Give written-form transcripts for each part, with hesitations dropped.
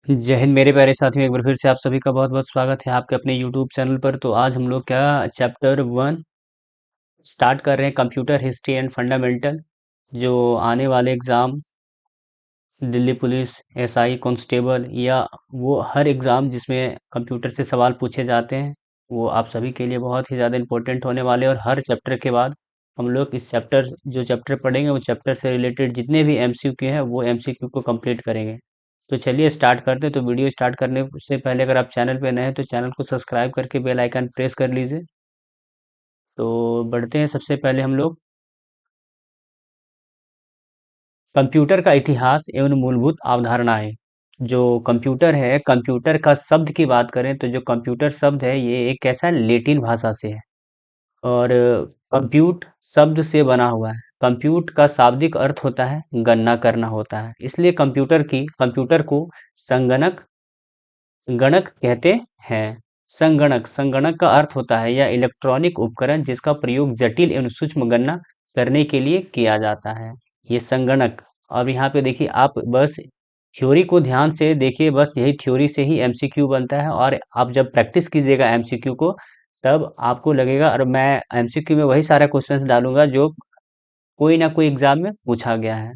जय हिंद मेरे प्यारे साथियों, एक बार फिर से आप सभी का बहुत बहुत स्वागत है आपके अपने यूट्यूब चैनल पर। तो आज हम लोग क्या चैप्टर 1 स्टार्ट कर रहे हैं, कंप्यूटर हिस्ट्री एंड फंडामेंटल। जो आने वाले exam, Delhi police, SI constable या वो हर एग्ज़ाम जिसमें कंप्यूटर से सवाल पूछे जाते हैं, वो आप सभी के लिए बहुत ही ज़्यादा इम्पोर्टेंट होने वाले हैं। और हर चैप्टर के बाद हम लोग इस चैप्टर पढ़ेंगे, वो चैप्टर से रिलेटेड जितने भी एमसीक्यू हैं वो एमसीक्यू को कंप्लीट करेंगे। तो चलिए स्टार्ट करते हैं। तो वीडियो स्टार्ट करने से पहले अगर आप चैनल पे नए हैं तो चैनल को सब्सक्राइब करके बेल आइकन प्रेस कर लीजिए। तो बढ़ते हैं। सबसे पहले हम लोग कंप्यूटर का इतिहास एवं मूलभूत अवधारणाएं। जो कंप्यूटर है, कंप्यूटर का शब्द की बात करें तो जो कंप्यूटर शब्द है ये एक कैसा लैटिन भाषा से है। और कंप्यूट शब्द से बना हुआ है। कंप्यूट का शाब्दिक अर्थ होता है गणना करना होता है, इसलिए कंप्यूटर को संगणक गणक कहते हैं। संगणक का अर्थ होता है यह इलेक्ट्रॉनिक उपकरण जिसका प्रयोग जटिल एवं सूक्ष्म गणना करने के लिए किया जाता है। ये संगणक। अब यहाँ पे देखिए, आप बस थ्योरी को ध्यान से देखिए, बस यही थ्योरी से ही एमसीक्यू बनता है। और आप जब प्रैक्टिस कीजिएगा एमसीक्यू को, तब आपको लगेगा। और मैं एमसीक्यू में वही सारा क्वेश्चंस डालूंगा जो कोई ना कोई एग्जाम में पूछा गया है।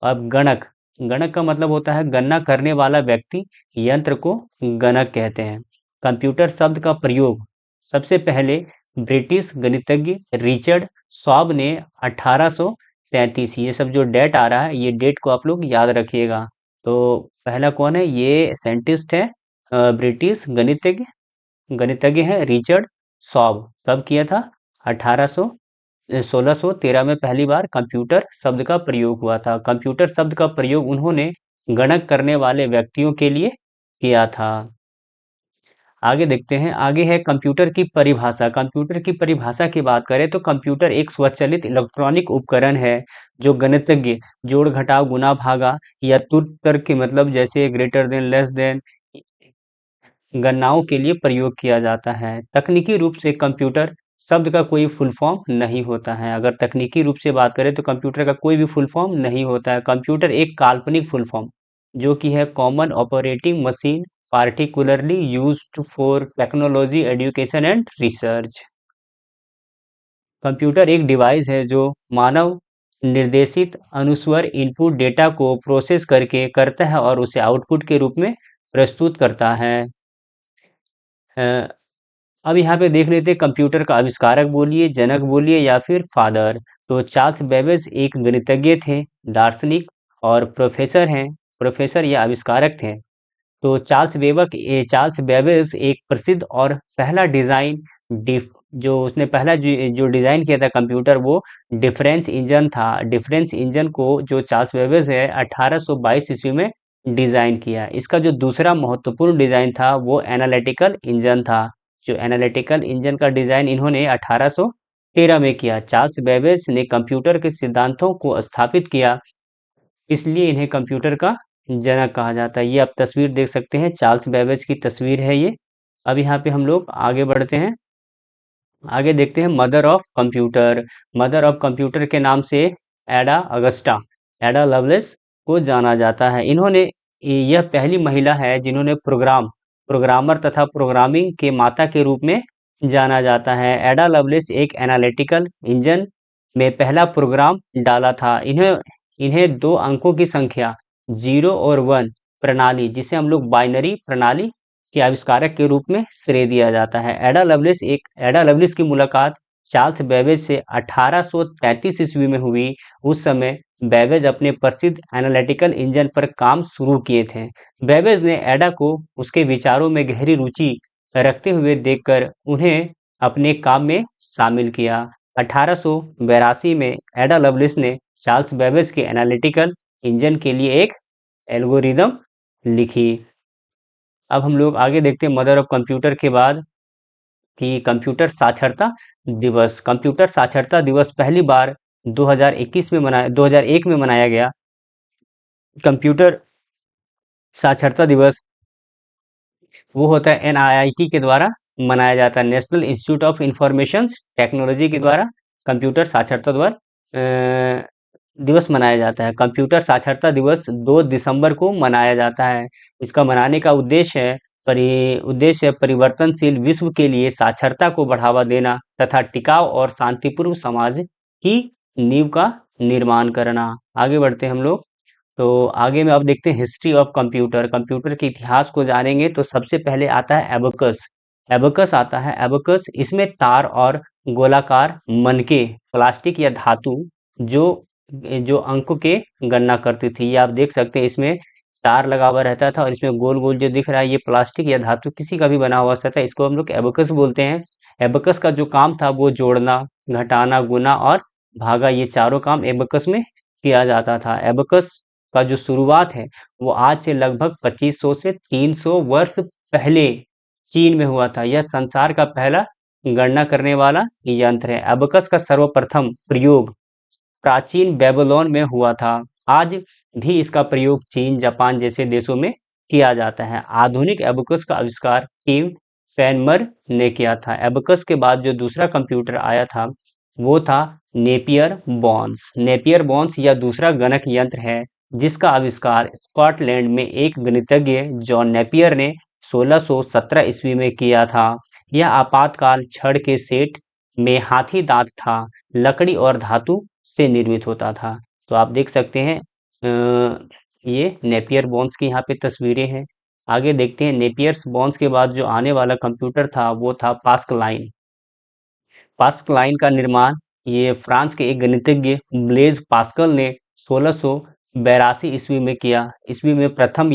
अब गणक। गणक का मतलब होता है गणना करने वाला व्यक्ति। यंत्र को गणक कहते हैं। कंप्यूटर शब्द का प्रयोग सबसे पहले ब्रिटिश गणितज्ञ रिचर्ड शॉब ने 1833, ये सब जो डेट आ रहा है ये डेट को आप लोग याद रखिएगा। तो पहला कौन है, ये साइंटिस्ट है, ब्रिटिश गणितज्ञ गणितज्ञ है रिचर्ड शॉब। कब किया था? 1800 1613 में पहली बार कंप्यूटर शब्द का प्रयोग हुआ था। कंप्यूटर शब्द का प्रयोग उन्होंने गणक करने वाले व्यक्तियों के लिए किया था। आगे देखते हैं। आगे है कंप्यूटर की परिभाषा। कंप्यूटर की परिभाषा की बात करें तो कंप्यूटर एक स्वचालित इलेक्ट्रॉनिक उपकरण है जो गणितज्ञ जोड़ घटाव गुणा भागा या तुल्य तर्क के मतलब जैसे ग्रेटर देन लेस देन गणनाओं के लिए प्रयोग किया जाता है। तकनीकी रूप से कंप्यूटर शब्द का कोई फुल फॉर्म नहीं होता है। अगर तकनीकी रूप से बात करें तो कंप्यूटर का कोई भी फुल फॉर्म नहीं होता है। कंप्यूटर एक काल्पनिक फुल फॉर्म जो कि है common operating machine, particularly used for technology education and research. Computer एक डिवाइस है जो मानव निर्देशित अनुस्वर इनपुट डेटा को प्रोसेस करके करता है और उसे आउटपुट के रूप में प्रस्तुत करता है। अब यहाँ पे देख लेते हैं कंप्यूटर का आविष्कारक बोलिए, जनक बोलिए या फिर फादर। तो चार्ल्स बेबेज एक गणितज्ञ थे, दार्शनिक और प्रोफेसर हैं। प्रोफेसर या आविष्कारक थे। तो चार्ल्स बेबेज एक प्रसिद्ध और पहला डिजाइन डिफ जो उसने पहला जो डिजाइन किया था कंप्यूटर, वो डिफरेंस इंजन था। डिफरेंस इंजन को जो चार्ल्स बेबेज है 1822 ईस्वी में डिजाइन किया। इसका जो दूसरा महत्वपूर्ण डिजाइन था वो एनालिटिकल इंजन था। जो एनालिटिकल इंजन का डिजाइन इन्होंने 1813 में किया। चार्ल्स बेबेज ने कंप्यूटर के सिद्धांतों को स्थापित किया, इसलिए इन्हें कंप्यूटर का जनक कहा जाता है। ये आप तस्वीर देख सकते हैं, चार्ल्स बेबेज की तस्वीर है ये। अब यहाँ पे हम लोग आगे बढ़ते हैं। आगे देखते हैं mother of computer. Mother of computer के नाम से एडा लवलेस को जाना जाता है। यह पहली महिला है जिन्होंने प्रोग्रामर तथा प्रोग्रामिंग के माता के रूप में जाना जाता है। एडा लवलेस एक एनालिटिकल इंजन में पहला प्रोग्राम डाला था। इन्हें इन्हें दो अंकों की संख्या 0 और 1 प्रणाली, जिसे हम लोग बाइनरी प्रणाली के आविष्कारक के रूप में श्रेय दिया जाता है। एडा लवलिस की मुलाकात चार्ल्स बेबेज से 1833 ईस्वी में हुई। उस समय बेबेज अपने प्रसिद्ध एनालिटिकल इंजन पर काम शुरू किए थे। बेबेज ने एडा को उसके विचारों में गहरी रुचि रखते हुए देखकर उन्हें अपने काम में शामिल किया। 1882 में एडा लवलिस ने चार्ल्स बेबेज के एनालिटिकल इंजन के लिए एक एल्गोरिदम लिखी। अब हम लोग आगे देखते हैं मदर ऑफ कंप्यूटर के बाद कि कंप्यूटर साक्षरता दिवस पहली बार 2001 में मनाया गया। कंप्यूटर साक्षरता दिवस वो होता है एनआईआईटी के द्वारा मनाया जाता है, national institute of information technology के द्वारा कंप्यूटर साक्षरता दिवस दिवस मनाया जाता है? कंप्यूटर साक्षरता दिवस 2 दिसंबर को मनाया जाता है। इसका मनाने का उद्देश्य परिवर्तनशील विश्व के लिए साक्षरता को बढ़ावा देना तथा टिकाऊ और शांतिपूर्ण समाज की नींव का निर्माण करना। आगे बढ़ते हैं हम लोग। तो आगे में अब देखते हैं हिस्ट्री ऑफ कंप्यूटर। कंप्यूटर के इतिहास को जानेंगे तो सबसे पहले आता है एबकस। एबकस आता है। एबकस इसमें तार और गोलाकार मनके प्लास्टिक या धातु जो जो अंक के गणना करती थी। ये आप देख सकते हैं, इसमें तार लगा हुआ रहता था और इसमें गोल गोल जो दिख रहा है ये प्लास्टिक या धातु किसी का भी बना हुआ रहता है। इसको हम लोग एबकस बोलते हैं। एबकस का जो काम था वो जोड़ना, घटाना, गुना और भागा, ये चारों काम एबकस में किया जाता था। एबकस का जो शुरुआत है वो आज से लगभग 2500 से 300 वर्ष पहले चीन में हुआ था। यह संसार का पहला गणना करने वाला यंत्र है। एबकस का सर्वप्रथम प्रयोग प्राचीन बेबीलोन में हुआ था। आज भी इसका प्रयोग चीन, जापान जैसे देशों में किया जाता है। आधुनिक एबकस का आविष्कार टिम फेनमर ने किया था। एबकस के बाद जो दूसरा कंप्यूटर आया था वो था नेपियर बॉन्स। नेपियर बॉन्स यह दूसरा गणक यंत्र है जिसका आविष्कार स्कॉटलैंड में एक गणितज्ञ जॉन नेपियर ने 1617 ईस्वी में किया था। यह आपातकाल छड़ के सेट में हाथी दांत था, लकड़ी और धातु से निर्मित होता था। तो आप देख सकते हैं ये नेपियर बॉन्स की यहाँ पे तस्वीरें हैं। आगे देखते हैं नेपियर्स बॉन्स के बाद जो आने वाला कंप्यूटर था वो था पास्कलाइन। पास्कलाइन का निर्माण ये फ्रांस के एक गणितज्ञ ब्लेज पास्कल ने 1682 ईस्वी में किया। ईस्वी में प्रथम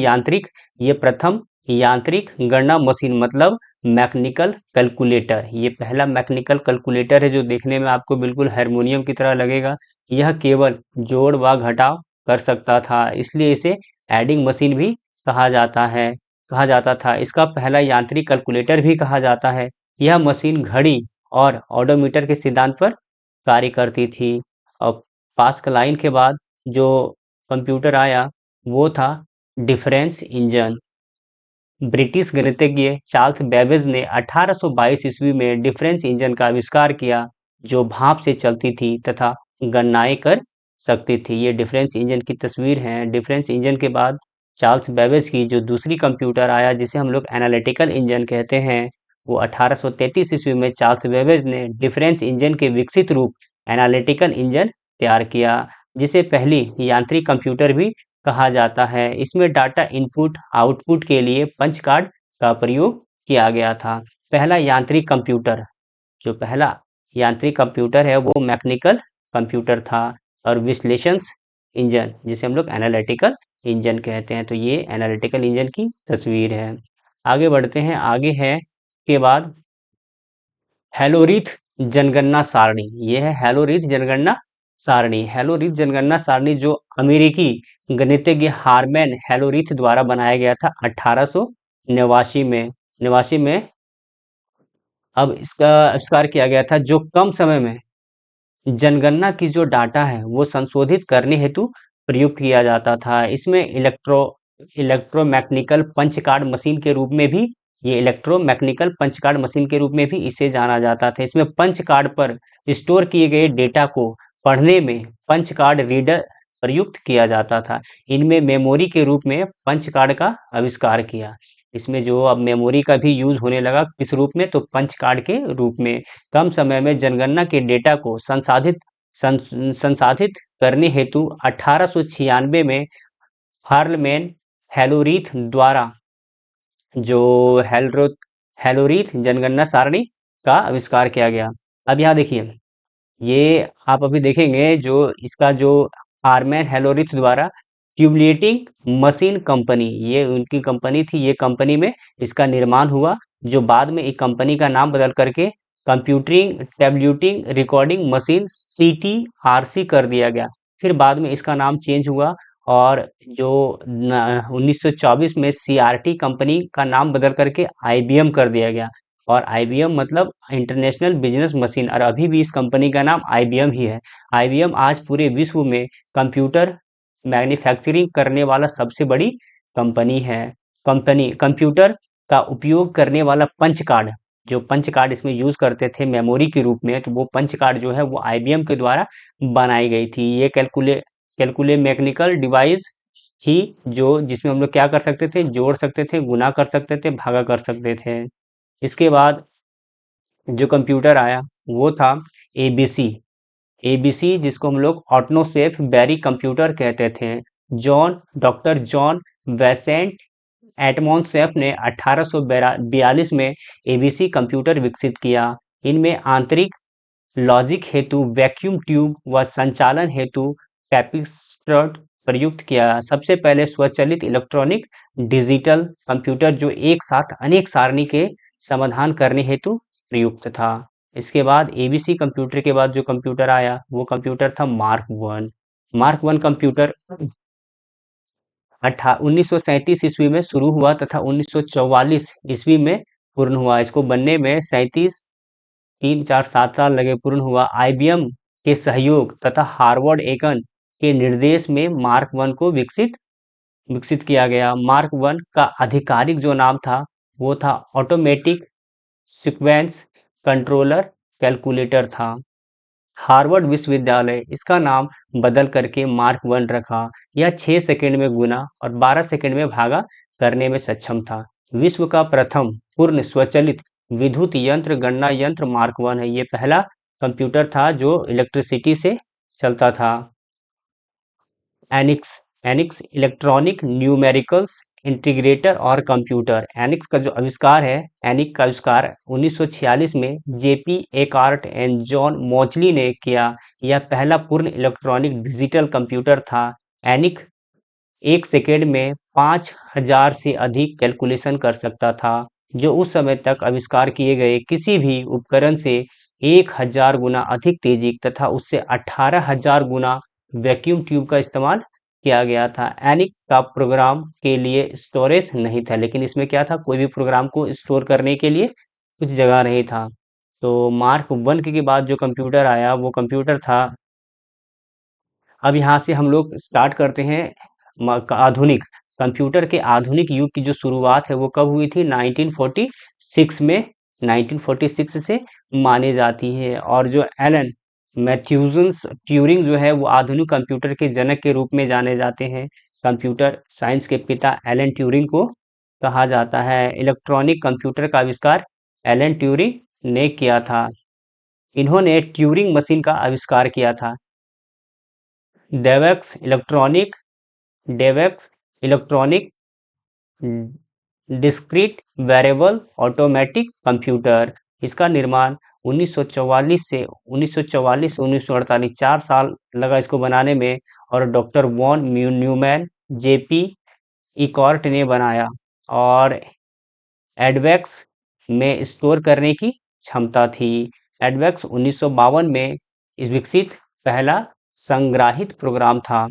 यांत्रिक गणना मशीन मतलब मैकेनिकल कैलकुलेटर। ये पहला मैकेनिकल कैलकुलेटर है जो देखने में आपको बिल्कुल हारमोनियम की तरह लगेगा। यह केवल जोड़ व घटाव कर सकता था, इसलिए इसे एडिंग मशीन भी कहा जाता था। इसका पहला यांत्रिक कैलकुलेटर भी कहा जाता है। यह मशीन घड़ी और ऑडोमीटर के सिद्धांत पर कार्य करती थी। और पास्कलाइन के बाद जो कंप्यूटर आया वो था डिफरेंस इंजन। ब्रिटिश गणितज्ञ चार्ल्स बेबेज ने 1822 ईस्वी में डिफरेंस इंजन का आविष्कार किया जो भाप से चलती थी तथा गणनाएं कर सकती थी। ये डिफरेंस इंजन की तस्वीर है। डिफरेंस इंजन के बाद चार्ल्स बेबेज की जो दूसरी कंप्यूटर आया जिसे हम लोग एनालिटिकल इंजन कहते हैं वो 1833 ईस्वी में चार्ल्स बेबेज ने डिफरेंस इंजन के विकसित रूप एनालिटिकल इंजन तैयार किया जिसे पहली यांत्रिक कंप्यूटर भी कहा जाता है। इसमें डाटा इनपुट आउटपुट के लिए पंच कार्ड का प्रयोग किया गया था। जो पहला यांत्रिक कंप्यूटर है वो मैकेनिकल कंप्यूटर था। और विश्लेषण इंजन जिसे हम लोग एनालिटिकल इंजन कहते हैं। तो ये एनालिटिकल इंजन की तस्वीर है। आगे बढ़ते हैं। आगे है के बाद हेलोरिथ जनगणना सारणी। ये है हेलोरिथ जनगणना सारणी। हेलोरिथ जनगणना सारणी जो अमेरिकी गणितज्ञ हारमैन हेलोरिथ द्वारा बनाया गया था 1889 में। अब इसका आविष्कार किया गया था जो कम समय में जनगणना की जो डाटा है वो संशोधित करने हेतु प्रयुक्त किया जाता था। इसमें इलेक्ट्रोमैकेनिकल पंच कार्ड मशीन के रूप में भी इसे जाना जाता था। इसमें पंच कार्ड पर स्टोर किए गए डेटा को पढ़ने में पंच कार्ड रीडर प्रयुक्त किया जाता था। इनमें मेमोरी के रूप में पंच कार्ड का आविष्कार किया। इसमें जो अब मेमोरी का भी यूज होने लगा किस रूप में, तो पंच कार्ड के रूप में। कम समय में जनगणना के डेटा को संसाधित करने हेतु 1896 में हार्लमैन हेलोरिथ द्वारा जो हेलोरिथ जनगणना सारणी का आविष्कार किया गया। अब यहाँ देखिए, ये आप अभी देखेंगे जो इसका जो हार्मैन हेलोरिथ द्वारा ट्यूबलेटिंग मशीन कंपनी, ये उनकी कंपनी थी। ये कंपनी में इसका निर्माण हुआ जो बाद में एक कंपनी का नाम बदल करके कंप्यूटिंग टैब्यूटिंग रिकॉर्डिंग मशीन CTRC कर दिया गया। फिर बाद में इसका नाम चेंज हुआ और जो 1924 में CRT कंपनी का नाम बदल करके IBM कर दिया गया। और IBM मतलब इंटरनेशनल बिजनेस मशीन, और अभी भी इस कंपनी का नाम IBM ही है। IBM आज पूरे विश्व में कंप्यूटर मैन्युफैक्चरिंग करने वाला सबसे बड़ी कंपनी है। कंप्यूटर का उपयोग करने वाला पंच कार्ड इसमें यूज करते थे मेमोरी के रूप में, तो वो पंच कार्ड जो है वो IBM के द्वारा बनाई गई थी। कैलकुले मैकेनिकल डिवाइस थी, जो जिसमें हम लोग क्या कर सकते थे, जोड़ सकते थे, गुना कर सकते थे, भागा कर सकते थे। इसके बाद जो कंप्यूटर आया वो था एबीसी। एबीसी जिसको हम लोग ऑटोनोसेफ बैरी कंप्यूटर कहते थे। डॉक्टर जॉन वेसेंट एटमॉनसेफ ने 1842 में एबीसी कंप्यूटर विकसित किया। इनमें आंतरिक लॉजिक हेतु वैक्यूम ट्यूब व संचालन हेतु कैपेसिटर प्रयुक्त किया। सबसे पहले स्वचालित इलेक्ट्रॉनिक डिजिटल कंप्यूटर जो एक साथ अनेक सारणी के समाधान करने हेतु प्रयुक्त था। इसके बाद एबीसी कंप्यूटर के बाद जो कंप्यूटर आया वो कंप्यूटर था mark one. Mark one computer 1937 ईस्वी में शुरू हुआ तथा 1944 ईस्वी में पूर्ण हुआ। इसको बनने में 37 3 4 7 साल लगे, पूर्ण हुआ। आईबीएम के सहयोग तथा हार्वर्ड एकन के निर्देश में मार्क वन को विकसित किया गया। मार्क वन का आधिकारिक जो नाम था वो था ऑटोमेटिक सीक्वेंस कंट्रोलर कैलकुलेटर था। हार्वर्ड विश्वविद्यालय इसका नाम बदल करके मार्क वन रखा। यह 6 सेकंड में गुना और 12 सेकंड में भागा करने में सक्षम था। विश्व का प्रथम पूर्ण स्वचालित विद्युत यंत्र गणना यंत्र मार्क वन है। ये पहला कंप्यूटर था जो इलेक्ट्रिसिटी से चलता था। Enix Enix electronic numericals integrator और कंप्यूटर। एनिक्स का जो आविष्कार है, एनिक का आविष्कार 1946 में जेपी एकार्ट एंड जॉन मॉचली ने किया। यह पहला पूर्ण इलेक्ट्रॉनिक डिजिटल कंप्यूटर था। एनिक 1 सेकेंड में 5000 से अधिक कैलकुलेशन कर सकता था, जो उस समय तक आविष्कार किए गए किसी भी उपकरण से 1000 गुना अधिक तेजी तथा उससे 18,000 गुना वैक्यूम ट्यूब का इस्तेमाल किया गया था। एनिक का प्रोग्राम के लिए स्टोरेज नहीं था, लेकिन इसमें क्या था, कोई भी प्रोग्राम को स्टोर करने के लिए कुछ जगह नहीं था। तो मार्क वन के बाद जो कंप्यूटर आया वो कंप्यूटर था। अब यहाँ से हम लोग स्टार्ट करते हैं आधुनिक कंप्यूटर के आधुनिक युग की जो शुरुआत है वो कब हुई थी, 1946 में। 1946 से मानी जाती है। और जो एलन मैथ्यूजन्स ट्यूरिंग जो है वो आधुनिक कंप्यूटर के जनक के रूप में जाने जाते हैं। कंप्यूटर साइंस के पिता एलन ट्यूरिंग को कहा जाता है। इलेक्ट्रॉनिक कंप्यूटर का आविष्कार एलन ट्यूरिंग ने किया था। इन्होंने ट्यूरिंग मशीन का आविष्कार किया था। EDVAC electronic EDVAC electronic discrete variable automatic computer. इसका निर्माण 1944 से 1948 4 साल लगा इसको बनाने में। और डॉक्टर वॉन न्यूमैन जेपी इकॉर्ट ने बनाया। और एडवेक्स में स्टोर करने की क्षमता थी। एडवेक्स 1952 में विकसित पहला संग्राहित प्रोग्राम था।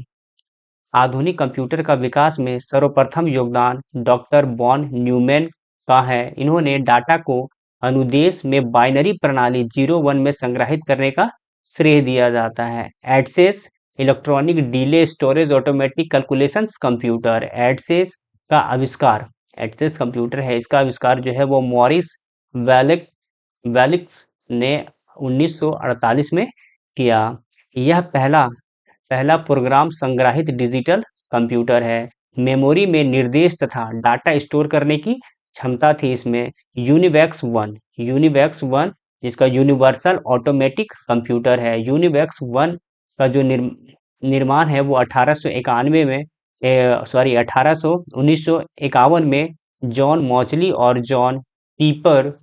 आधुनिक कंप्यूटर का विकास में सर्वप्रथम योगदान डॉक्टर वॉन न्यूमैन का है। इन्होंने डाटा को अनुदेश में बाइनरी प्रणाली 0-1 में संग्रहित करने का श्रेय दिया जाता है। Address electronic delay storage automatic calculations computer. Address का आविष्कार, एडसेस कंप्यूटर है, इसका आविष्कार जो है वो मॉरिस वेलिक्स ने 1948 में किया। यह पहला पहला प्रोग्राम संग्रहित डिजिटल कंप्यूटर है। मेमोरी में निर्देश तथा डाटा स्टोर करने की क्षमता थी इसमें। यूनिवैक्स वन जिसका यूनिवर्सल ऑटोमेटिक कंप्यूटर है। यूनिवैक्स वन का जो निर्माण है वो 1891 में 1951 में जॉन मॉचली और जॉन पीपर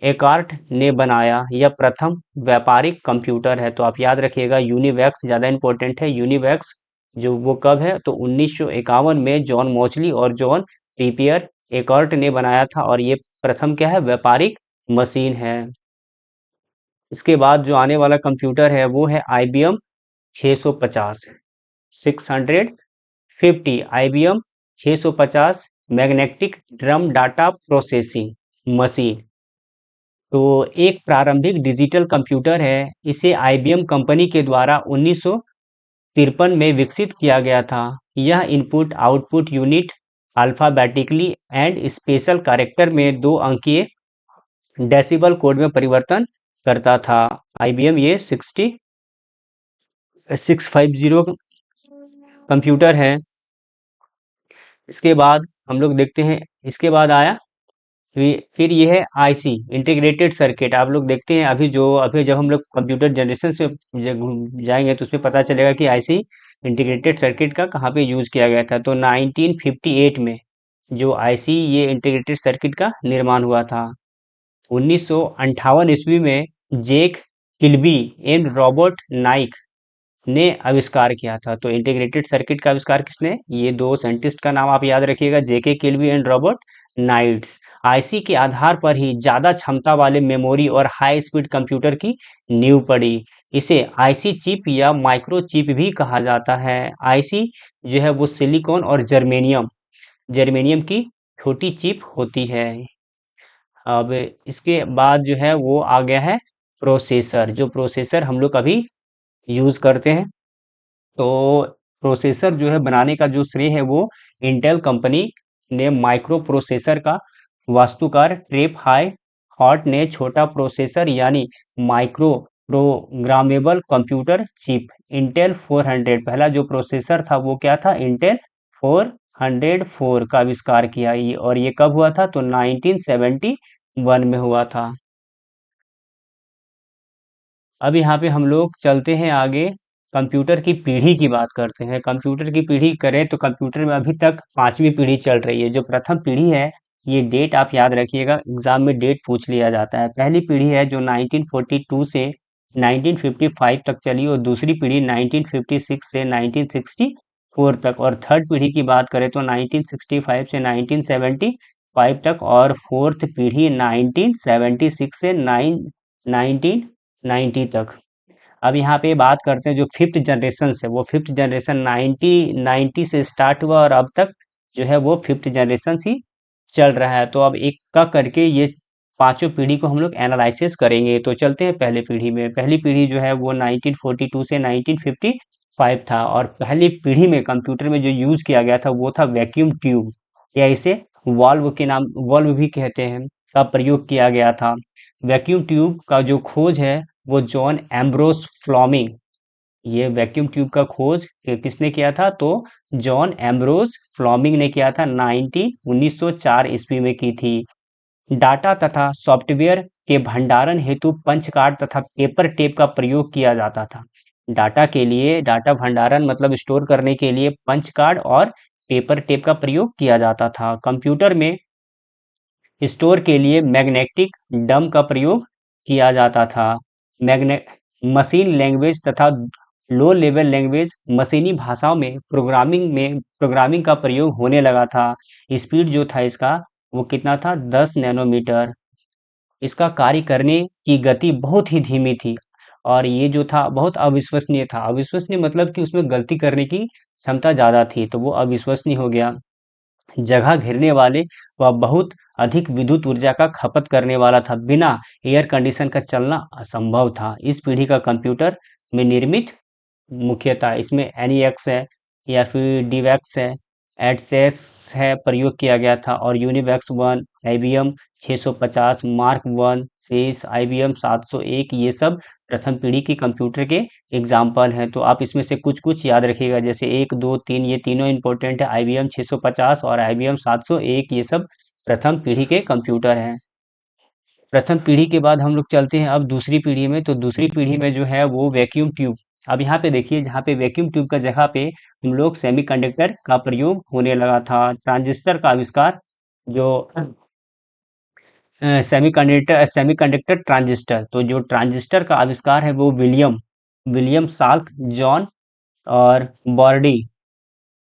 एकार्ट ने बनाया। यह प्रथम व्यापारिक कंप्यूटर है। तो आप याद रखिएगा यूनिवैक्स ज़्यादा इंपॉर्टेंट है। यूनिवैक्स जो वो कब है, तो 1951 में जॉन मॉचली और जॉन पीपियर एकार्ट ने बनाया था। और ये प्रथम क्या है, व्यापारिक मशीन है। इसके बाद जो आने वाला कंप्यूटर है वो है IBM 650 650 IBM 650 magnetic drum data processing machine. तो एक प्रारंभिक डिजिटल कंप्यूटर है। इसे IBM कंपनी के द्वारा 1953 में विकसित किया गया था। यह input output unit alphabetically and special character में 2 अंकीय डेसिबल कोड में परिवर्तन करता था। IBM ये 650 कंप्यूटर है। इसके बाद हम लोग देखते हैं, इसके बाद आया फिर ये है आईसी इंटीग्रेटेड सर्किट। आप लोग देखते हैं अभी जब हम लोग कंप्यूटर जनरेशन से जाएंगे तो उसमें पता चलेगा कि आईसी इंटीग्रेटेड सर्किट का कहाँ पे यूज किया गया था। तो 1958 में जो आईसी ये इंटीग्रेटेड सर्किट का निर्माण हुआ था। 1958 ईस्वी में जेक किल्बी एंड रॉबर्ट नाइक ने आविष्कार किया था। तो इंटीग्रेटेड सर्किट का आविष्कार किसने? ये दो साइंटिस्ट का नाम आप याद रखिएगा, जेके किल्बी एंड रॉबर्ट नाइट्स। आईसी के आधार पर ही ज्यादा क्षमता वाले मेमोरी और हाई स्पीड कंप्यूटर की नींव पड़ी। इसे आईसी चिप या माइक्रो चिप भी कहा जाता है। आईसी जो है वो सिलिकॉन और जर्मेनियम जर्मेनियम की छोटी चिप होती है। अब इसके बाद जो है वो आ गया है प्रोसेसर। जो प्रोसेसर हम लोग अभी यूज करते हैं, तो प्रोसेसर जो है बनाने का जो श्रेय है वो इंटेल कंपनी ने माइक्रो प्रोसेसर का वास्तुकार ट्रेप हाई हॉट ने छोटा प्रोसेसर यानी micro programmable computer chip Intel 400 पहला जो प्रोसेसर था वो क्या था? इंटेल 404 का आविष्कार किया। और ये कब हुआ था? तो 1971 में हुआ था। अब यहाँ पे हम लोग चलते हैं आगे, कंप्यूटर की पीढ़ी की बात करते हैं। कंप्यूटर की पीढ़ी करें तो कंप्यूटर में अभी तक पांचवी पीढ़ी चल रही है। जो प्रथम पीढ़ी है, ये डेट आप याद रखिएगा, एग्जाम में डेट पूछ लिया जाता है। पहली पीढ़ी है जो 1942 से 1955 तक चली, और दूसरी पीढ़ी 1956 से 1964 तक, और थर्ड पीढ़ी की बात करें तो 1965 से 1975 तक, और फोर्थ पीढ़ी 1976 से 1990 तक। अब यहाँ पे बात करते हैं जो फिफ्थ जनरेशन है, वो फिफ्थ जनरेशन 1990 से स्टार्ट हुआ और अब तक जो है वो फिफ्थ जनरेशन ही चल रहा है। तो अब एक का करके ये पांचों पीढ़ी को हम लोग एनालिसिस करेंगे। तो चलते हैं पहले पीढ़ी में। पहली पीढ़ी जो है वो 1942 से 1955 था, और पहली पीढ़ी में कंप्यूटर में जो यूज किया गया था वो था वैक्यूम ट्यूब, या इसे वॉल्व भी कहते हैं, का प्रयोग किया गया था। वैक्यूम ट्यूब का जो खोज है वो जॉन एम्ब्रोस फ्लॉमिंग, ये वैक्यूम ट्यूब का खोज किसने किया था? तो जॉन एम्ब्रोस फ्लॉमिंग ने किया था। 1904 ईस्वी में की थी। डाटा तथा सॉफ्टवेयर के भंडारण हेतु पंच कार्ड तथा पेपर टेप का प्रयोग किया जाता था। डाटा के लिए, डाटा भंडारण मतलब स्टोर करने के लिए पंच कार्ड और पेपर टेप का प्रयोग किया जाता था। कंप्यूटर में स्टोर के लिए मैग्नेटिक डम का प्रयोग किया जाता था। मैग्ने मशीन लैंग्वेज तथा लो लेवल लैंग्वेज मशीनी भाषाओं में प्रोग्रामिंग का प्रयोग होने लगा था। स्पीड जो था इसका वो कितना था? 10 नैनोमीटर। इसका कार्य करने की गति बहुत ही धीमी थी, और ये जो था बहुत अविश्वसनीय था। अविश्वसनीय मतलब कि उसमें गलती करने की क्षमता ज्यादा थी, तो वो अविश्वसनीय हो गया। जगह घेरने वाले व बहुत अधिक विद्युत ऊर्जा का खपत करने वाला था। बिना एयर कंडीशन का चलना असंभव था। इस पीढ़ी का कंप्यूटर में निर्मित मुख्यतः इसमें एनईएक्स है, या फिर डीवैक्स है, एडसेस है प्रयोग किया गया था, और यूनिवैक्स वन, आईबीएम 650, मार्क वन, शेष, आईबीएम 701, ये सब प्रथम पीढ़ी की कंप्यूटर के एग्जाम्पल हैं। तो आप इसमें से कुछ कुछ याद रखिएगा, जैसे एक दो तीन, ये तीनों इंपॉर्टेंट है। आईबीएम 650 और आईबीएम 701 ये सब प्रथम पीढ़ी के कंप्यूटर हैं। प्रथम पीढ़ी के बाद हम लोग चलते हैं अब दूसरी पीढ़ी में। तो दूसरी पीढ़ी में जो है वो वैक्यूम ट्यूब। अब यहाँ पे देखिए, जहाँ पे वैक्यूम ट्यूब का जगह पे हम लोग सेमीकंडक्टर का प्रयोग होने लगा था। ट्रांजिस्टर का आविष्कार, जो सेमीकंडक्टर ट्रांजिस्टर, तो जो ट्रांजिस्टर का आविष्कार है वो विलियम साल्क, जॉन और बॉर्डी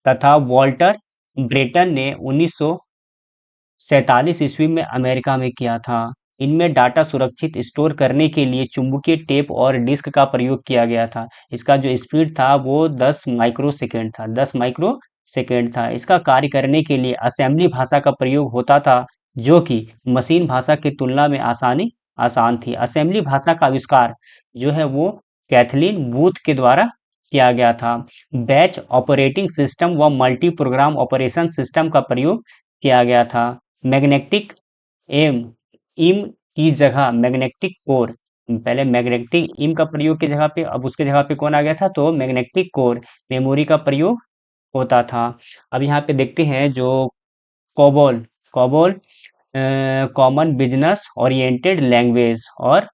तथा वॉल्टर ब्रेटन ने 1947 ईस्वी में अमेरिका में किया था। इनमें डाटा सुरक्षित स्टोर करने के लिए चुंबकीय टेप और डिस्क का प्रयोग किया गया था। इसका जो स्पीड था वो 10 माइक्रो सेकेंड था, 10 माइक्रो सेकेंड था। इसका कार्य करने के लिए असेंबली भाषा का प्रयोग होता था, जो कि मशीन भाषा की तुलना में आसान थी। असेंबली भाषा का आविष्कार जो है वो कैथलीन बूथ के द्वारा किया गया था। बैच ऑपरेटिंग सिस्टम व मल्टी प्रोग्राम ऑपरेशन सिस्टम का प्रयोग किया गया था। मैग्नेटिक एम इम की जगह मैग्नेटिक कोर पहले मैग्नेटिक इंक का प्रयोग की जगह पे, अब उसके जगह पे कौन आ गया था, तो मैग्नेटिक कोर मेमोरी का प्रयोग होता था। अब यहाँ पे देखते हैं जो COBOL COBOL common business oriented language और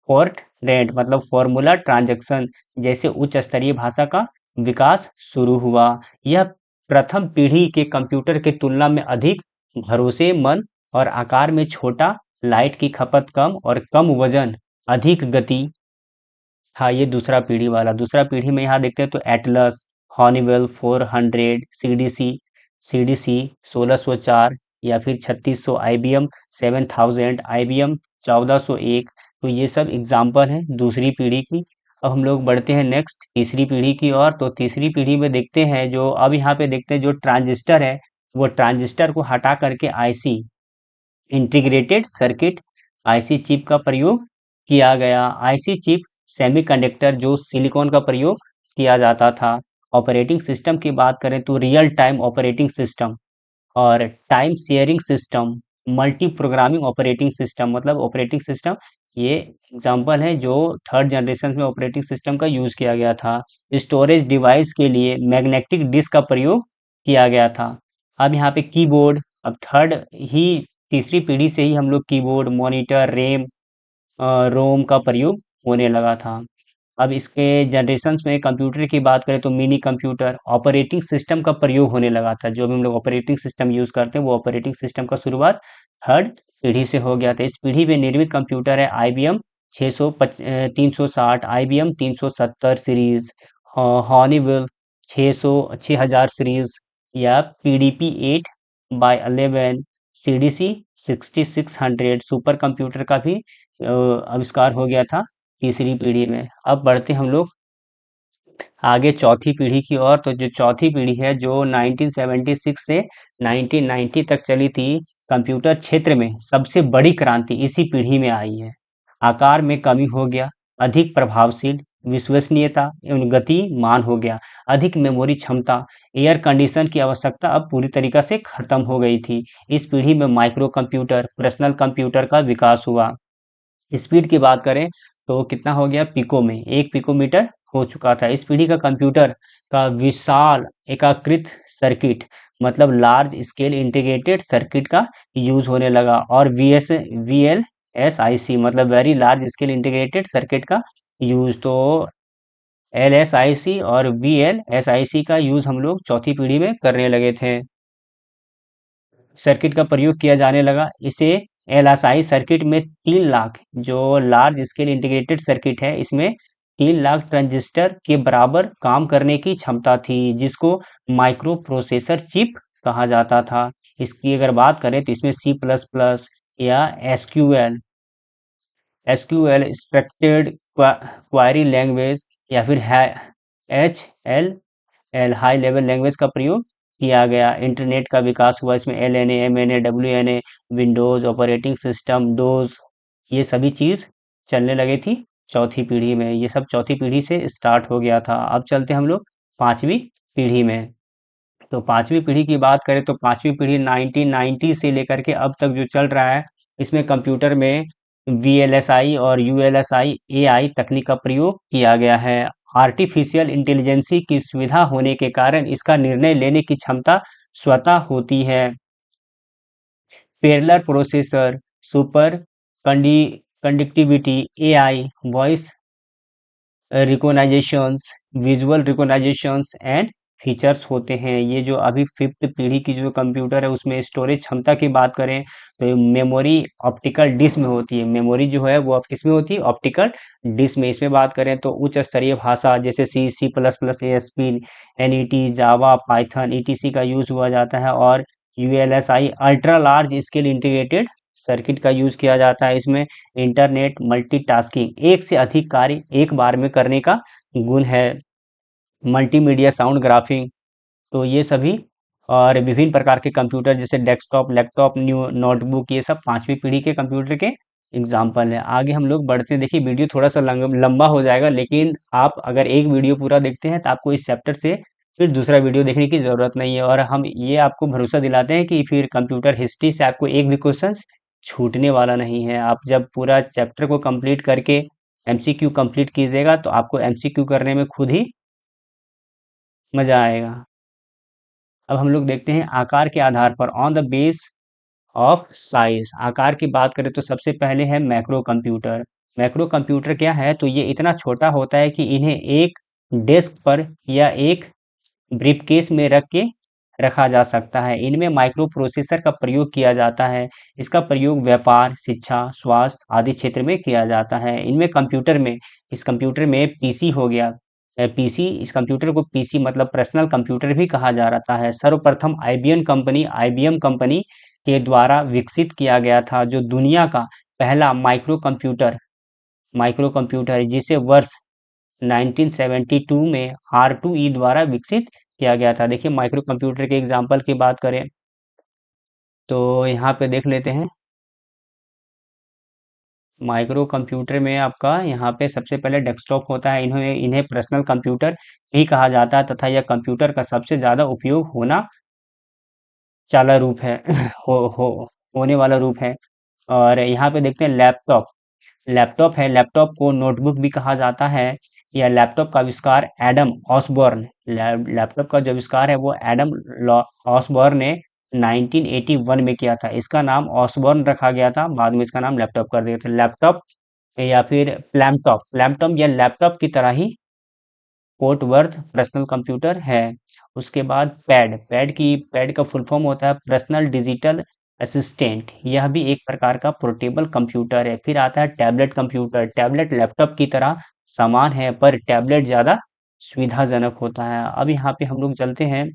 फोर्ट रेंट मतलब फॉर्मूला ट्रांजैक्शन जैसे उच्च स्तरीय भाषा का विकास शुरू हुआ। यह प्रथम पीढ़ी के कंप्यूटर के तुलना में अधिक भरोसेमंद और आकार में छोटा, लाइट की खपत कम और कम वजन, अधिक गति था। ये दूसरा पीढ़ी में यहाँ देखते हैं तो एटलस, हॉनिवेल 400, सीडीसी 1604 या फिर 3600, आईबीएम 7000, आईबीएम 1401। तो ये सब एग्जाम्पल हैं दूसरी पीढ़ी की। अब हम लोग बढ़ते हैं नेक्स्ट तीसरी पीढ़ी की ओर। तो तीसरी पीढ़ी में देखते हैं जो अब यहाँ पे देखते हैं जो ट्रांजिस्टर है, वो ट्रांजिस्टर को हटा करके IC integrated circuit IC chip का प्रयोग किया गया। आईसी चिप सेमीकंडक्टर जो सिलिकॉन का प्रयोग किया जाता था। ऑपरेटिंग सिस्टम की बात करें तो रियल टाइम ऑपरेटिंग सिस्टम और time sharing system, multi programming operating system मतलब ऑपरेटिंग सिस्टम, ये एग्जांपल है जो थर्ड जनरेशन में ऑपरेटिंग सिस्टम का यूज किया गया था। स्टोरेज डिवाइस के लिए मैग्नेटिक डिस्क का प्रयोग किया गया था। अब यहाँ पे कीबोर्ड, अब थर्ड ही तीसरी पीढ़ी से ही हम लोग कीबोर्ड, मॉनिटर, रैम, रोम का प्रयोग होने लगा था। अब इसके जनरेशन्स में कंप्यूटर की बात करें तो मिनी कंप्यूटर, ऑपरेटिंग सिस्टम का प्रयोग होने लगा था। जो भी हम लोग ऑपरेटिंग सिस्टम यूज करते हैं वो ऑपरेटिंग सिस्टम का शुरुआत थर्ड पीढ़ी से हो गया था। इस पीढ़ी में निर्मित कंप्यूटर है IBM 360, IBM 370 series, Honeywell 6000 series या PDP 8x11, CDC 6600 super computer का भी आविष्कार हो गया था तीसरी पीढ़ी में। अब बढ़ते हम लोग आगे चौथी पीढ़ी की ओर। तो जो चौथी पीढ़ी है जो 1976 से 1990 तक चली थी, कंप्यूटर क्षेत्र में सबसे बड़ी क्रांति इसी पीढ़ी में आई है। आकार में कमी हो गया, अधिक प्रभावशील, विश्वसनीयता एवं गति मान हो गया, अधिक मेमोरी क्षमता, एयर कंडीशन की आवश्यकता अब पूरी तरीके से खत्म हो गई थी। इस पीढ़ी में माइक्रो कंप्यूटर, पर्सनल कंप्यूटर का विकास हुआ। स्पीड की बात करें तो कितना हो गया, पिको में 1 पिकोमीटर हो चुका था। इस पीढ़ी का कंप्यूटर का विशाल एकीकृत सर्किट मतलब लार्ज स्केल इंटीग्रेटेड सर्किट का यूज होने लगा और VLSIC मतलब very large scale integrated circuit का यूज। तो LSIC और VLSIC का यूज हम लोग चौथी पीढ़ी में करने लगे थे, सर्किट का प्रयोग किया जाने लगा। इसे एलएसआई सर्किट में 3 लाख, जो लार्ज स्केल इंटीग्रेटेड सर्किट है, इसमें 3 लाख ट्रांजिस्टर के बराबर काम करने की क्षमता थी, जिसको माइक्रो प्रोसेसर चिप कहा जाता था। इसकी अगर बात करें तो इसमें C++ या एसक्यूएल स्ट्रक्चर्ड क्वेरी लैंग्वेज या फिर HLL हाई लेवल लैंग्वेज का प्रयोग किया गया। इंटरनेट का विकास हुआ, इसमें LNA, MNA, WNA, Windows operating system, dose, ये सभी चीज चलने लगी थी चौथी पीढ़ी में। ये सब चौथी पीढ़ी से स्टार्ट हो गया था। अब चलते हम लोग पांचवी पीढ़ी में। तो पांचवी पीढ़ी की बात करें तो पांचवी पीढ़ी 1990 से लेकर के अब तक जो चल रहा है, इसमें कंप्यूटर में VLSI और ULSI AI तकनीक का प्रयोग किया गया है। आर्टिफिशियल इंटेलिजेंसी की सुविधा होने के कारण इसका निर्णय लेने की क्षमता स्वतः होती है। Parallel processor, super conductivity AI, voice recognizations, visual recognizations and features होते हैं। ये जो अभी फिफ्थ पीढ़ी की जो कंप्यूटर है उसमें स्टोरेज क्षमता की बात करें तो मेमोरी ऑप्टिकल डिस्क में होती है। मेमोरी जो है वो अब किस में होती है, ऑप्टिकल डिस्क में। इसमें बात करें तो उच्च स्तरीय भाषा जैसे C++, ASP, NET, जावा, पाइथन, ETC का यूज हुआ जाता है और ULSI ultra large scale integrated circuit का यूज किया जाता है। इसमें इंटरनेट मल्टीटास्किंग, एक से अधिक कार्य एक बार में करने का गुण है। मल्टीमीडिया साउंड ग्राफिंग, तो ये सभी और विभिन्न प्रकार के कंप्यूटर जैसे डेस्कटॉप, लैपटॉप, न्यू नोटबुक, ये सब पांचवी पीढ़ी के कंप्यूटर के एग्जाम्पल है। आगे हम लोग बढ़ते हैं। देखिए वीडियो थोड़ा सा लंबा हो जाएगा, लेकिन आप अगर एक वीडियो पूरा देखते हैं तो आपको इस चैप्टर से फिर दूसरा वीडियो देखने की जरूरत नहीं है। और हम ये आपको भरोसा दिलाते हैं कि फिर कंप्यूटर हिस्ट्री से आपको एक भी क्वेश्चन छूटने वाला नहीं है। आप जब पूरा चैप्टर को कंप्लीट करके एमसीक्यू कंप्लीट कीजिएगा तो आपको एमसीक्यू करने में खुद ही मजा आएगा। अब हम लोग देखते हैं आकार के आधार पर, on the base of size. आकार की बात करें तो सबसे पहले है मैक्रो कंप्यूटर। मैक्रो कंप्यूटर क्या है, तो ये इतना छोटा होता है कि इन्हें एक डेस्क पर या एक ब्रीफकेस में रख के रखा जा सकता है। इनमें माइक्रो प्रोसेसर का प्रयोग किया जाता है। इसका प्रयोग व्यापार, शिक्षा, स्वास्थ्य आदि क्षेत्र में किया जाता है। इनमें कंप्यूटर में इस कंप्यूटर में पीसी हो गया। पीसी, इस कंप्यूटर को पीसी मतलब पर्सनल कंप्यूटर भी कहा जा रहा है। सर्वप्रथम आईबीएम कंपनी के द्वारा विकसित किया गया था, जो दुनिया का पहला माइक्रो कंप्यूटर है, जिसे वर्ष 1972 में R2E द्वारा विकसित किया गया था। देखिए माइक्रो कंप्यूटर के एग्जाम्पल की बात करें तो यहाँ पे देख लेते हैं। माइक्रो कंप्यूटर में आपका यहाँ पे सबसे पहले डेस्कटॉप होता है। इन्हें इन्हें पर्सनल कंप्यूटर भी कहा जाता है तथा यह कंप्यूटर का सबसे ज़्यादा उपयोग चाला रूप है हो होने वाला रूप है। और यहाँ पे देखते हैं लैपटॉप। लैपटॉप को नोटबुक भी कहा जाता है। यह लैपटॉप का आविष्कार एडम ऑसबॉर्न लैपटॉप का जो आविष्कार है वो एडम ऑसबॉर्न ने 1981 में किया था। इसका नाम ऑसबॉर्न रखा गया था, बाद में इसका नाम लैपटॉप कर दिया था। लैपटॉप या फिर प्लैपटॉप प्लैपटॉप या लैपटॉप की तरह ही पोर्टवर्थ पर्सनल कंप्यूटर है। उसके बाद पैड का फुल फॉर्म होता है पर्सनल डिजिटल असिस्टेंट। यह भी एक प्रकार का पोर्टेबल कंप्यूटर है। फिर आता है टैबलेट कंप्यूटर। टैबलेट लैपटॉप की तरह समान है, पर टैबलेट ज़्यादा सुविधाजनक होता है। अब यहाँ पे हम लोग चलते हैं।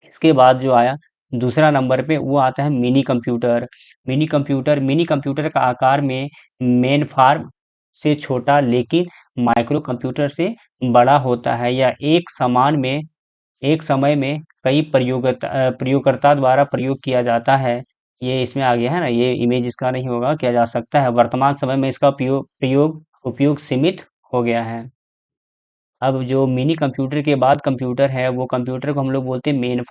इसके बाद जो आया दूसरा नंबर पे वो आता है मिनी कंप्यूटर का आकार में मेन फार्म से छोटा, लेकिन माइक्रो कंप्यूटर से बड़ा होता है। यह एक समय में कई प्रयोगकर्ता द्वारा प्रयोग किया जाता है। ये इसमें आ गया है ना, ये इमेज इसका नहीं होगा, किया जा सकता है। वर्तमान समय में इसका उपयोग सीमित हो गया है। अब जो मिनी कंप्यूटर के बाद कंप्यूटर है, वो कंप्यूटर को हम लोग बोलते हैं मेन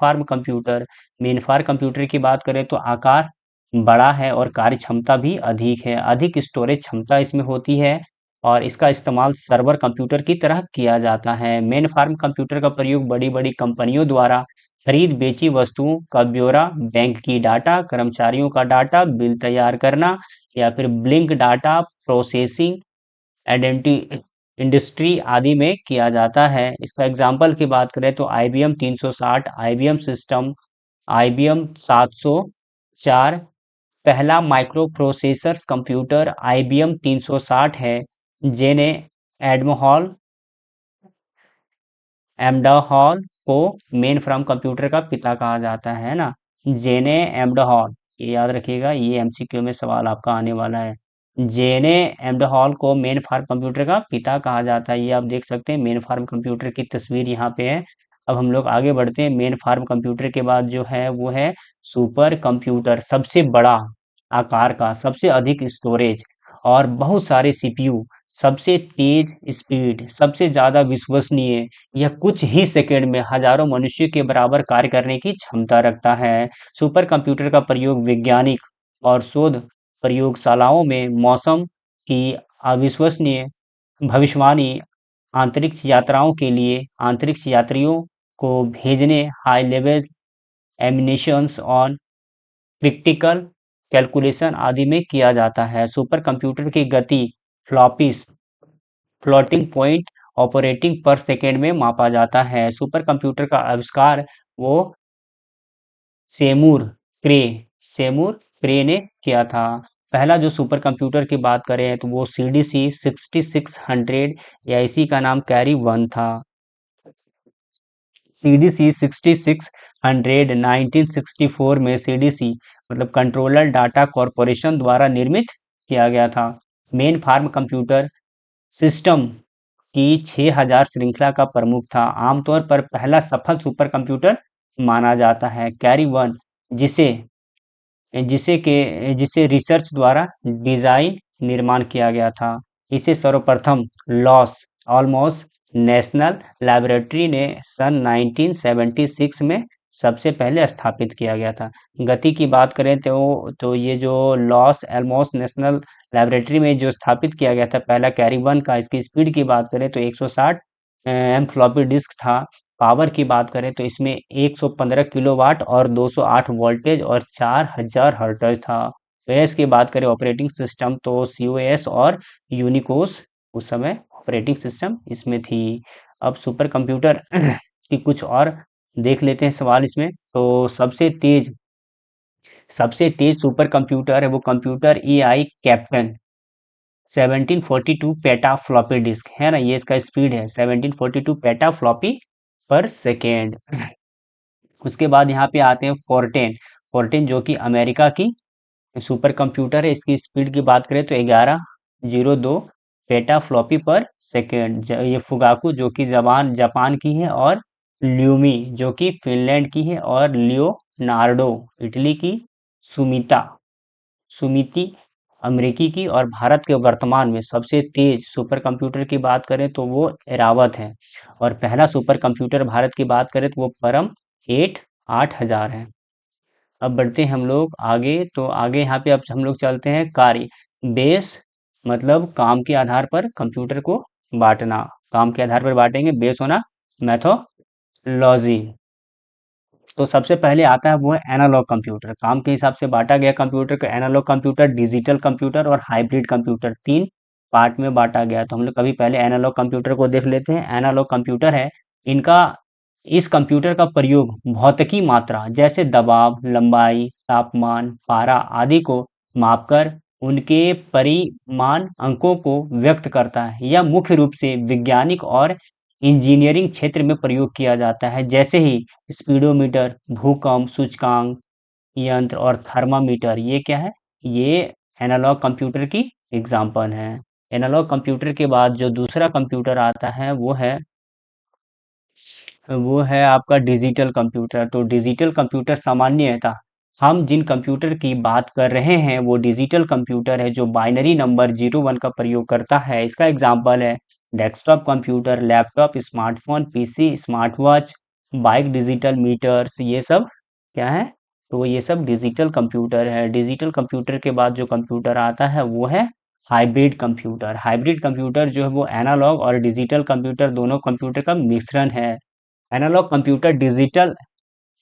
फार्म कंप्यूटर की बात करें तो आकार बड़ा है और कार्य क्षमता भी अधिक है। अधिक स्टोरेज क्षमता इसमें होती है और इसका इस्तेमाल सर्वर कंप्यूटर की तरह किया जाता है। मेन फार्म कंप्यूटर का प्रयोग बड़ी बड़ी कंपनियों द्वारा खरीद बेची वस्तुओं का ब्यौरा, बैंक की डाटा, कर्मचारियों का डाटा, बिल तैयार करना या फिर blink data processing, identity industry आदि में किया जाता है। इसका एग्जाम्पल की बात करें तो IBM 360, IBM सिस्टम, IBM 704 पहला माइक्रो प्रोसेसर्स कंप्यूटर IBM 360 है। जेने एडमहॉल एम्डाहॉल को मेन फ्रेम कंप्यूटर का पिता कहा जाता है ना। जेने एम्डाहॉल, ये याद रखिएगा, ये एमसीक्यू में सवाल आपका आने वाला है। जेने एम्डाहॉल को मेन फार्म कंप्यूटर का पिता कहा जाता है। ये आप देख सकते हैं, मेन फार्म कंप्यूटर की तस्वीर यहाँ पे है। अब हम लोग आगे बढ़ते हैं। मेन फार्म कंप्यूटर के बाद जो है वो है सुपर कंप्यूटर। सबसे बड़ा आकार का, सबसे अधिक स्टोरेज और बहुत सारे सीपीयू, सबसे तेज स्पीड, सबसे ज्यादा विश्वसनीय। यह कुछ ही सेकंड में हजारों मनुष्यों के बराबर कार्य करने की क्षमता रखता है। सुपर कंप्यूटर का प्रयोग वैज्ञानिक और शोध प्रयोगशालाओं में मौसम की अविश्वसनीय भविष्यवाणी, अंतरिक्ष यात्रियों को भेजने, high level emanations on critical calculation आदि में किया जाता है। सुपर कंप्यूटर की गति फ्लॉपीज फ्लोटिंग पॉइंट ऑपरेटिंग पर सेकेंड में मापा जाता है। सुपर कंप्यूटर का आविष्कार वो सेमूर क्रे सेमूर क्रे ने किया था। पहला जो सुपर कंप्यूटर की बात करें तो वो CDC 6600 या इसी का नाम कैरी वन था। CDC 6600 1964 में CDC मतलब कंट्रोलर डाटा कॉरपोरेशन द्वारा निर्मित किया गया था। मेन फार्म कंप्यूटर सिस्टम की 6000 श्रृंखला का प्रमुख था। आमतौर पर पहला सफल सुपर कंप्यूटर माना जाता है। कैरी वन, जिसे जिसे रिसर्च द्वारा डिजाइन निर्माण किया गया था। इसे सर्वप्रथम लॉस ऑलमोस नेशनल लैबोरेटरी ने सन 1976 में सबसे पहले स्थापित किया गया था। गति की बात करें तो ये जो लॉस एलमोस नेशनल लेबोरेटरी में जो स्थापित किया गया था पहला कैरी 1 का, इसकी स्पीड की बात करें तो 160 एम फ्लॉपी डिस्क था। पावर की बात करें तो इसमें 115 किलोवाट और 208 वोल्टेज और 4000 हर्ट्ज था। ओएस की बात करें ऑपरेटिंग सिस्टम तो सीओएस और यूनिकोस उस समय ऑपरेटिंग सिस्टम इसमें थी। अब सुपर कंप्यूटर की कुछ और देख लेते हैं सवाल इसमें। तो सबसे तेज सुपर कंप्यूटर है वो computer AI captain 1742 PETA floppy disk है ना, ये इसका स्पीड है 1742 पेटा फ्लॉपी पर सेकेंड। उसके बाद यहाँ पे आते हैं फोर्टेन। फोर्टेन जो कि अमेरिका की सुपर कंप्यूटर है, इसकी स्पीड की बात करें तो 1102 पेटा फ्लॉपी पर सेकेंड। ये फुगाकू जो कि जबान जापान की है, और ल्यूमी जो कि फिनलैंड की है, और लियोनार्डो इटली की, सुमिता सुमिति अमेरिकी की, और भारत के वर्तमान में सबसे तेज सुपर कंप्यूटर की बात करें तो वो एरावत है। और पहला सुपर कंप्यूटर भारत की बात करें तो वो परम 8000 है। अब बढ़ते हैं हम लोग आगे। तो आगे यहाँ पे अब हम लोग चलते हैं कार्य बेस, मतलब काम के आधार पर कंप्यूटर को बांटना। काम के आधार पर बांटेंगे, बेस होना मैथोलॉजी। तो सबसे पहले आता है वो है एनालॉग कंप्यूटर। काम के हिसाब से बांटा गया कंप्यूटर को एनालॉग कंप्यूटर, डिजिटल कंप्यूटर और हाइब्रिड कंप्यूटर, तीन पार्ट में बांटा गया। तो हम लोग कभी पहले एनालॉग कंप्यूटर को देख लेते हैं। एनालॉग कंप्यूटर है इनका इस कंप्यूटर का प्रयोग भौतिकी मात्रा जैसे दबाव, लंबाई, तापमान, पारा आदि को मापकर उनके परिमाण अंकों को व्यक्त करता है। यह मुख्य रूप से वैज्ञानिक और इंजीनियरिंग क्षेत्र में प्रयोग किया जाता है, जैसे ही स्पीडोमीटर, भूकंप सूचकांक यंत्र और थर्मामीटर। ये क्या है? ये एनालॉग कंप्यूटर की एग्जाम्पल है। एनालॉग कंप्यूटर के बाद जो दूसरा कंप्यूटर आता है वो है आपका डिजिटल कंप्यूटर। तो डिजिटल कंप्यूटर सामान्यतः हम जिन कंप्यूटर की बात कर रहे हैं वो डिजिटल कंप्यूटर है जो बाइनरी नंबर 01 का प्रयोग करता है। इसका एग्जाम्पल है desktop computer, laptop, smartphone, PC, smart watch, bike, digital meters. ये सब क्या है? तो ये सब डिजिटल कंप्यूटर है। डिजिटल कंप्यूटर के बाद जो कंप्यूटर आता है वो है हाइब्रिड कंप्यूटर। हाइब्रिड कंप्यूटर जो है वो एनालॉग और डिजिटल कंप्यूटर दोनों कंप्यूटर का मिश्रण है। एनालॉग कंप्यूटर डिजिटल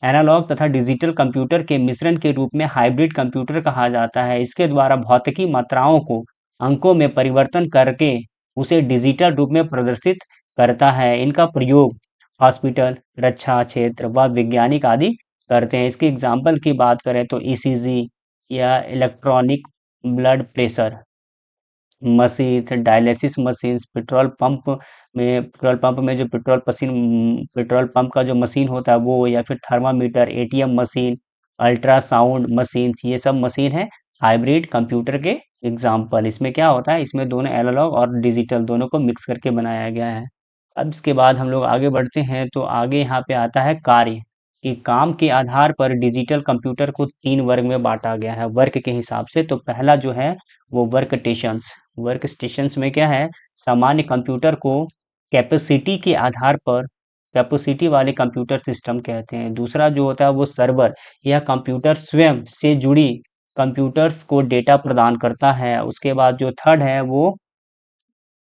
एनालॉग तथा डिजिटल कंप्यूटर के मिश्रण के रूप में हाइब्रिड कंप्यूटर कहा जाता है। इसके द्वारा भौतिकी मात्राओं को अंकों में परिवर्तन करके उसे डिजिटल रूप में प्रदर्शित करता है। इनका प्रयोग हॉस्पिटल, रक्षा क्षेत्र व वैज्ञानिक आदि करते हैं। इसके एग्जाम्पल की बात करें तो ईसीजी या electronic blood pressure machine, dialysis machine, petrol pump में जो पेट्रोल पंप का जो मशीन होता है वो, या फिर thermometer, ATM machine, ultrasound machine, ये सब मशीन है हाइब्रिड कंप्यूटर के एग्जाम्पल। इसमें क्या होता है? इसमें दोनों एनालॉग और डिजिटल दोनों को मिक्स करके बनाया गया है। अब इसके बाद हम लोग आगे बढ़ते हैं। तो आगे यहाँ पे आता है कार्य कि काम के आधार पर डिजिटल कंप्यूटर को तीन वर्ग में बांटा गया है वर्क के हिसाब से। तो पहला जो है वो वर्क स्टेशंस में क्या है? सामान्य कंप्यूटर को कैपेसिटी के आधार पर कैपेसिटी वाले कंप्यूटर सिस्टम कहते हैं। दूसरा जो होता है वो सर्वर, यह कंप्यूटर स्वयं से जुड़ी कंप्यूटर्स को डेटा प्रदान करता है। उसके बाद जो थर्ड है वो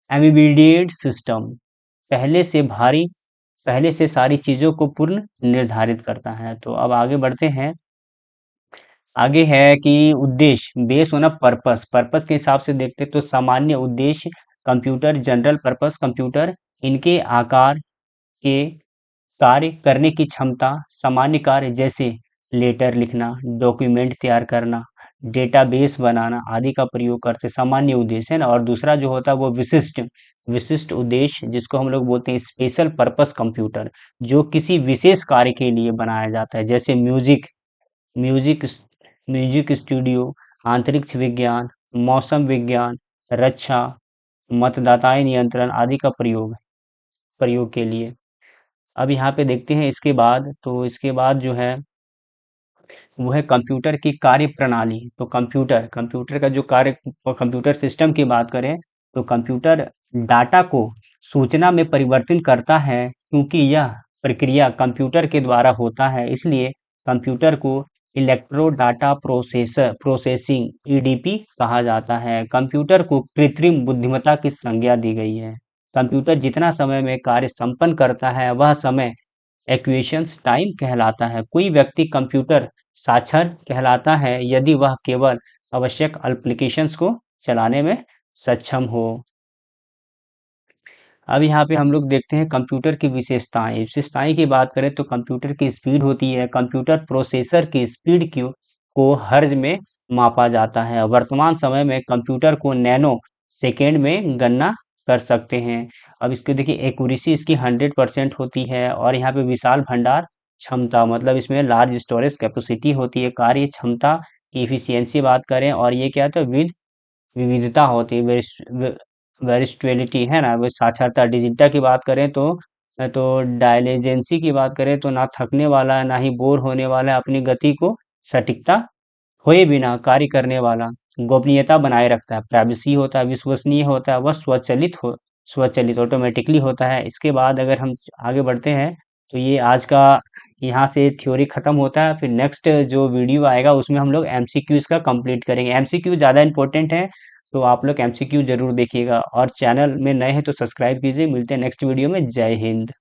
एम्बेडेड सिस्टम, पहले से भारी पहले से सारी चीजों को पूर्ण निर्धारित करता है। तो अब आगे बढ़ते हैं। आगे है कि उद्देश्य बेस होना पर्पस के हिसाब से देखते हैं तो सामान्य उद्देश्य कंप्यूटर, जनरल पर्पस कंप्यूटर, इनके आकार के कार्य करने की क्षमता, सामान्य कार्य जैसे लेटर लिखना, डॉक्यूमेंट तैयार करना, डेटाबेस बनाना आदि का प्रयोग करते सामान्य उद्देश्य है ना। और दूसरा जो होता है वो विशिष्ट उद्देश्य, जिसको हम लोग बोलते हैं स्पेशल पर्पस कंप्यूटर, जो किसी विशेष कार्य के लिए बनाया जाता है, जैसे म्यूजिक म्यूजिक स्टूडियो, अंतरिक्ष विज्ञान, मौसम विज्ञान, रक्षा, मतदाताएं नियंत्रण आदि का प्रयोग के लिए। अब यहाँ पे देखते हैं इसके बाद जो है वो है कंप्यूटर की कार्य प्रणाली। तो कंप्यूटर का जो कार्य, कंप्यूटर सिस्टम की बात करें तो कंप्यूटर डाटा को सूचना में परिवर्तित करता है। क्योंकि यह प्रक्रिया कंप्यूटर के द्वारा होता है, इसलिए कंप्यूटर को इलेक्ट्रो डाटा प्रोसेसिंग ईडीपी कहा जाता है। कंप्यूटर को कृत्रिम बुद्धिमत्ता की संज्ञा दी गई है। कंप्यूटर जितना समय में कार्य संपन्न करता है वह समय एक्विशंस टाइम कहलाता है। कोई व्यक्ति कंप्यूटर साक्षर कहलाता है यदि वह केवल आवश्यक एप्लीकेशंस को चलाने में सक्षम हो। अब यहाँ पे हम लोग देखते हैं कंप्यूटर की विशेषताएं। विशेषताएं की बात करें तो कंप्यूटर की स्पीड होती है। कंप्यूटर प्रोसेसर की स्पीड को हर्ज में मापा जाता है। वर्तमान समय में कंप्यूटर को नैनो सेकेंड में गणना कर सकते हैं। अब इसके देखिए एक्यूरेसी इसकी 100% होती है। और यहाँ पे विशाल भंडार क्षमता, मतलब इसमें लार्ज स्टोरेज कैपेसिटी होती है। कार्य क्षमता की इफिशियंसी बात करें और ये क्या था, विविधता होती है, वेरिस्टेबिलिटी है ना, वो साक्षरता। डिजिटा की बात करें तो डायलिजेंसी की बात करें तो ना थकने वाला है ना ही बोर होने वाला है, अपनी गति को सटीकता हुए बिना कार्य करने वाला, गोपनीयता बनाए रखता है, प्राइवेसी होता है, विश्वसनीय होता है, वह स्वचालित ऑटोमेटिकली होता है। इसके बाद अगर हम आगे बढ़ते हैं तो ये आज का यहाँ से थ्योरी खत्म होता है। फिर नेक्स्ट जो वीडियो आएगा उसमें हम लोग एमसीक्यूज का कंप्लीट करेंगे। एमसीक्यू ज़्यादा इंपॉर्टेंट है तो आप लोग एमसीक्यू जरूर देखिएगा, और चैनल में नए हैं तो सब्सक्राइब कीजिए। मिलते हैं नेक्स्ट वीडियो में। जय हिंद।